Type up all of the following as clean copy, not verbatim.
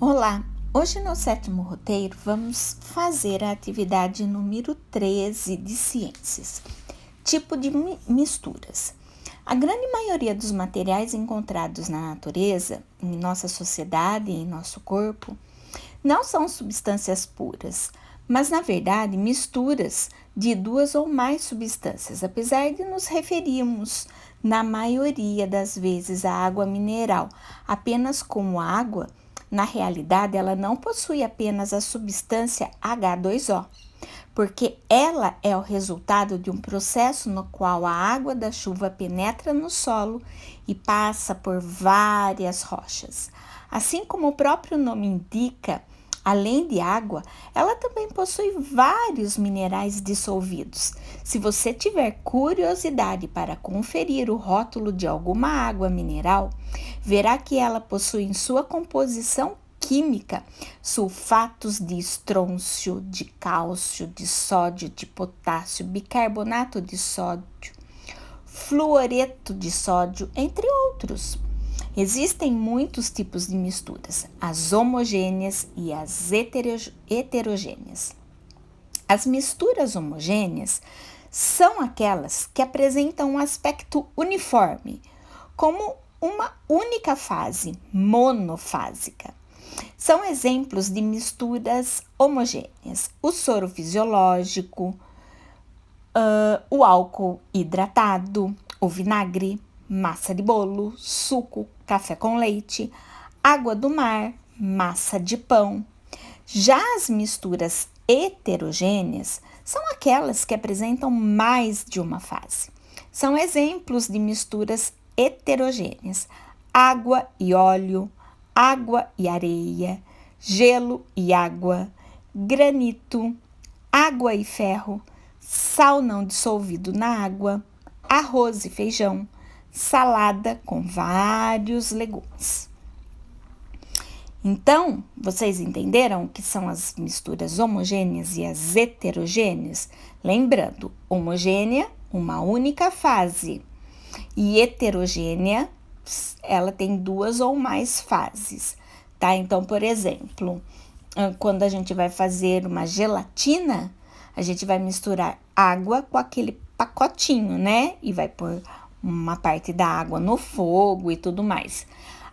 Olá! Hoje no sétimo roteiro vamos fazer a atividade número 13 de ciências, tipo de misturas. A grande maioria dos materiais encontrados na natureza, em nossa sociedade e em nosso corpo, não são substâncias puras, mas na verdade misturas de duas ou mais substâncias, apesar de nos referirmos, na maioria das vezes, à água mineral apenas como água. Na realidade, ela não possui apenas a substância H2O, porque ela é o resultado de um processo no qual a água da chuva penetra no solo e passa por várias rochas. Assim como o próprio nome indica, além de água, ela também possui vários minerais dissolvidos. Se você tiver curiosidade para conferir o rótulo de alguma água mineral, verá que ela possui em sua composição química sulfatos de estrôncio, de cálcio, de sódio, de potássio, bicarbonato de sódio, fluoreto de sódio, entre outros. Existem muitos tipos de misturas, as homogêneas e as heterogêneas. As misturas homogêneas são aquelas que apresentam um aspecto uniforme, como uma única fase, monofásica. São exemplos de misturas homogêneas: o soro fisiológico, o álcool hidratado, o vinagre, massa de bolo, suco, café com leite, água do mar, massa de pão. Já as misturas heterogêneas são aquelas que apresentam mais de uma fase. São exemplos de misturas heterogêneas: água e óleo, água e areia, gelo e água, granito, água e ferro, sal não dissolvido na água, arroz e feijão, salada com vários legumes. Então, vocês entenderam o que são as misturas homogêneas e as heterogêneas? Lembrando, homogênea, uma única fase, e heterogênea, ela tem duas ou mais fases, tá? Então, por exemplo, quando a gente vai fazer uma gelatina, a gente vai misturar água com aquele pacotinho, né? E vai pôr uma parte da água no fogo e tudo mais.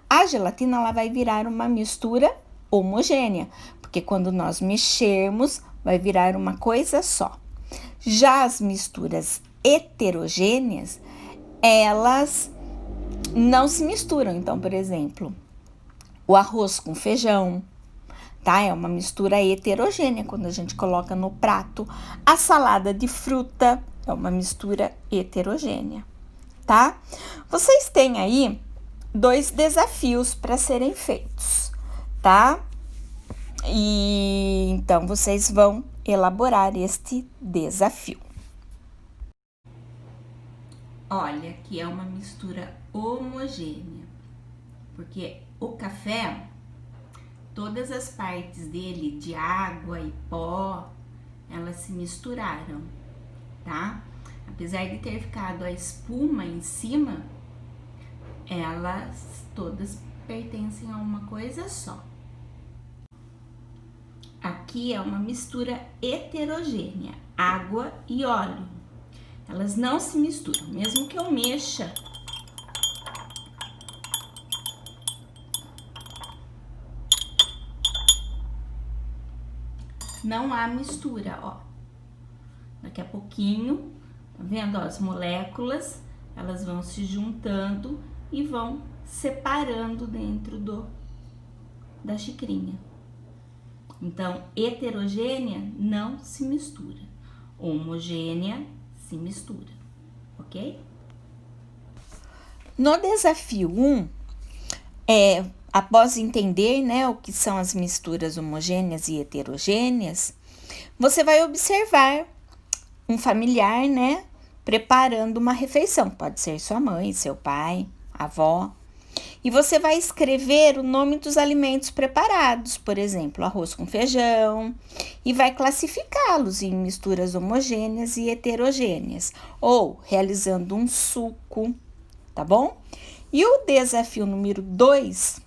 A gelatina, ela vai virar uma mistura homogênea, porque quando nós mexermos, vai virar uma coisa só. Já as misturas heterogêneas, elas não se misturam. Então, por exemplo, o arroz com feijão, tá? É uma mistura heterogênea quando a gente coloca no prato. A salada de fruta é uma mistura heterogênea, tá? Vocês têm aí 2 desafios para serem feitos, tá? E então vocês vão elaborar este desafio. Olha, que é uma mistura homogênea, porque o café, todas as partes dele, de água e pó, elas se misturaram, tá? Apesar de ter ficado a espuma em cima, elas todas pertencem a uma coisa só. Aqui é uma mistura heterogênea, água e óleo. Elas não se misturam, mesmo que eu mexa. Não há mistura, ó. Daqui a pouquinho, tá vendo? Ó, as moléculas, elas vão se juntando e vão separando dentro da xicrinha. Então, heterogênea não se mistura, homogênea se mistura, ok? No desafio 1, após entender, né, o que são as misturas homogêneas e heterogêneas, você vai observar um familiar, né, preparando uma refeição. Pode ser sua mãe, seu pai, avó. E você vai escrever o nome dos alimentos preparados, por exemplo, arroz com feijão, e vai classificá-los em misturas homogêneas e heterogêneas, ou realizando um suco, tá bom? E o desafio número 2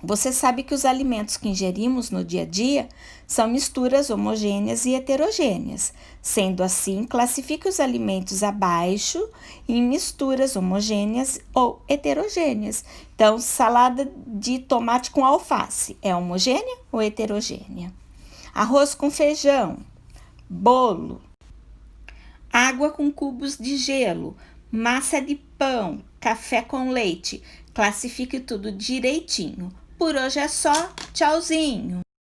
Você sabe que os alimentos que ingerimos no dia a dia são misturas homogêneas e heterogêneas. Sendo assim, classifique os alimentos abaixo em misturas homogêneas ou heterogêneas. Então, salada de tomate com alface é homogênea ou heterogênea? Arroz com feijão, bolo, água com cubos de gelo, massa de pão, café com leite. Classifique tudo direitinho. Por hoje é só. Tchauzinho!